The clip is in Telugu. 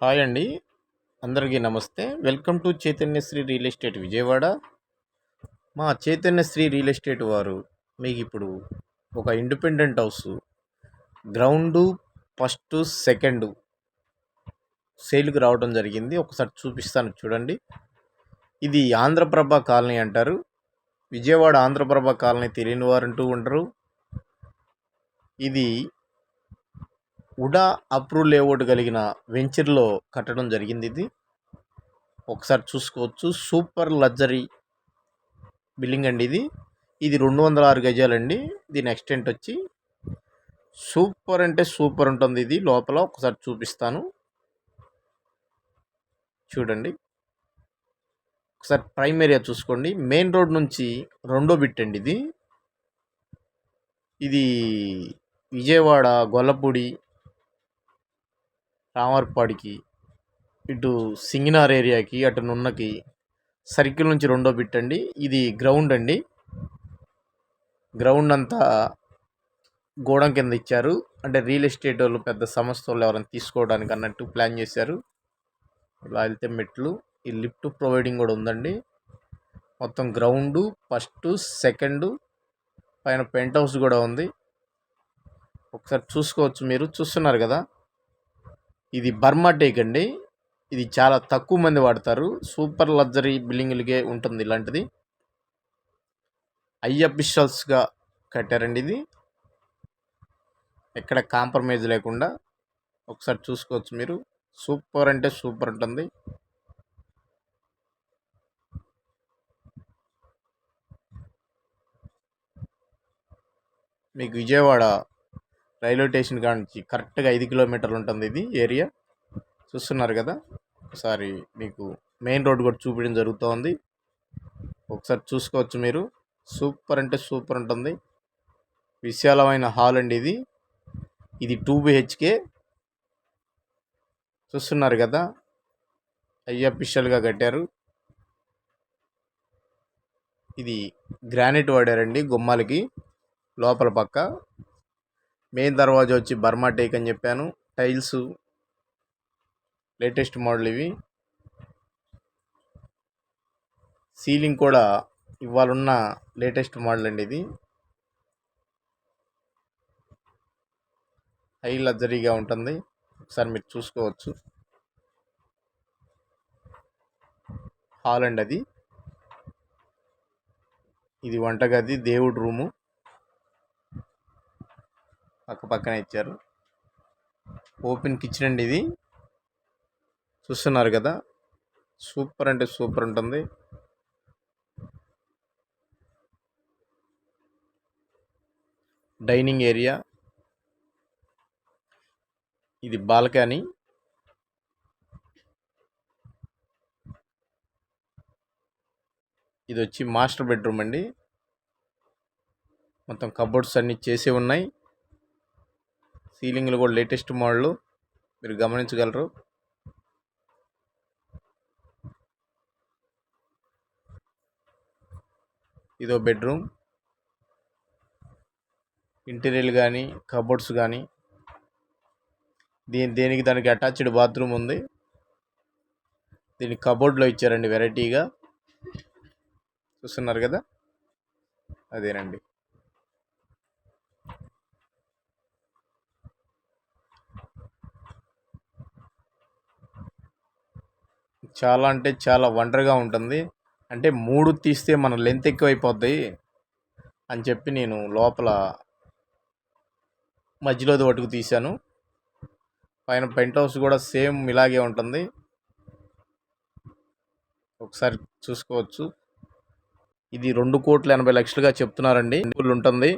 హాయ్ అండి. అందరికీ నమస్తే. Welcome to Chaitanyasri real estate Vijayawada. మా చైతన్యశ్రీ రియల్ ఎస్టేట్ వారు మీకు ఇప్పుడు ఒక independent house ground first second సేల్కి రావడం జరిగింది. ఒకసారి చూపిస్తాను చూడండి. ఇది ఆంధ్రప్రభ కాలనీ అంటారు. విజయవాడ ఆంధ్రప్రభ కాలనీ తెలియని వారంటూ ఉండరు. ఇది ఉడా అప్రూవ్ లేఅవుట్ కలిగిన వెంచర్లో కట్టడం జరిగింది. ఇది ఒకసారి చూసుకోవచ్చు. సూపర్ లగ్జరీ బిల్డింగ్ అండి. ఇది 206 గజాలండి. దీని ఎక్స్టెంట్ వచ్చి సూపర్ అంటే సూపర్ ఉంటుంది. ఇది లోపల ఒకసారి చూపిస్తాను చూడండి. ఒకసారి ప్రైమ్ ఏరియా చూసుకోండి. మెయిన్ రోడ్ నుంచి రెండో బిట్ అండి. ఇది విజయవాడ గొల్లపూడి రామర్పాడికి ఇటు సింగినార్ ఏరియాకి అటు నున్నకి సర్కిల్ నుంచి రెండో బిట్ అండి. ఇది గ్రౌండ్ అండి. గ్రౌండ్ అంతా గోడం కింద ఇచ్చారు. అంటే రియల్ ఎస్టేట్ వాళ్ళు పెద్ద సంస్థ వాళ్ళు ఎవరైనా తీసుకోవడానికి అన్నట్టు ప్లాన్ చేశారు. ఇలా వెళ్తే మెట్లు, ఈ లిఫ్ట్ ప్రొవైడింగ్ కూడా ఉందండి. మొత్తం గ్రౌండు ఫస్ట్ సెకండ్ పైన పెంట్ హౌస్ కూడా ఉంది. ఒకసారి చూసుకోవచ్చు. మీరు చూస్తున్నారు కదా, ఇది బర్మా టేక్ అండి. ఇది చాలా తక్కువ మంది వాడతారు. సూపర్ లగ్జరీ బిల్డింగ్లకే ఉంటుంది ఇలాంటిది. ఐఎఫ్ఎస్ఎల్స్గా కట్టారండి. ఇది ఎక్కడ కాంప్రమైజ్ లేకుండా ఒకసారి చూసుకోవచ్చు మీరు. సూపర్ అంటే సూపర్ ఉంటుంది. మీకు విజయవాడ రైల్వే స్టేషన్ కాడ నుంచి కరెక్ట్గా 5 కిలోమీటర్లు ఉంటుంది ఇది ఏరియా. చూస్తున్నారు కదా. ఒకసారి మీకు మెయిన్ రోడ్ కూడా చూపించడం జరుగుతోంది. ఒకసారి చూసుకోవచ్చు మీరు. సూపర్ అంటే సూపర్ ఉంటుంది. విశాలమైన హాల్ అండి. ఇది 2 BHK. చూస్తున్నారు కదా, ఐఎఫ్ఎస్ఎల్గా కట్టారు. ఇది గ్రానైట్ వాడారండి గుమ్మాలకి. లోపల పక్క మెయిన్ దర్వాజా వచ్చి బర్మా టేక్ అని చెప్పాను. టైల్స్ లేటెస్ట్ మోడల్ ఇవి. సీలింగ్ కూడా ఇవాళ ఉన్న లేటెస్ట్ మోడల్ అండి. ఇది హై లగ్జరీగా ఉంటుంది. ఒకసారి మీరు చూసుకోవచ్చు. హాల్ అండి. ఇది వంటగది, దేవుడు రూము పక్కన ఇచ్చారు. ఓపెన్ కిచెన్ అండి. ఇది చూస్తున్నారు కదా, సూపర్ అంటే సూపర్ ఉంటుంది. డైనింగ్ ఏరియా, ఇది బాల్కనీ. ఇది వచ్చి మాస్టర్ బెడ్రూమ్ అండి. మొత్తం కబోర్డ్స్ అన్నీ చేసి ఉన్నాయి. సీలింగ్లు కూడా లేటెస్ట్ మోడల్ మీరు గమనించగలరు. ఇదో బెడ్రూమ్. ఇంటీరియర్ కానీ కబోర్డ్స్ కానీ దేనికి దానికి అటాచ్డ్ బాత్రూమ్ ఉంది. దీన్ని కబోర్డ్లో ఇచ్చారండి వెరైటీగా. చూస్తున్నారు కదా, అదేనండి. చాలా అంటే చాలా వండర్గా ఉంటుంది. అంటే 3 తీస్తే మన లెంత్ ఎక్కువైపోద్ది అని చెప్పి నేను లోపల మధ్యలోది వటుకు తీశాను. పైన పెంట్ హౌస్ కూడా సేమ్ ఇలాగే ఉంటుంది. ఒకసారి చూసుకోవచ్చు. ఇది 2,80,00,000గా చెప్తున్నారండి. ఉంటుంది.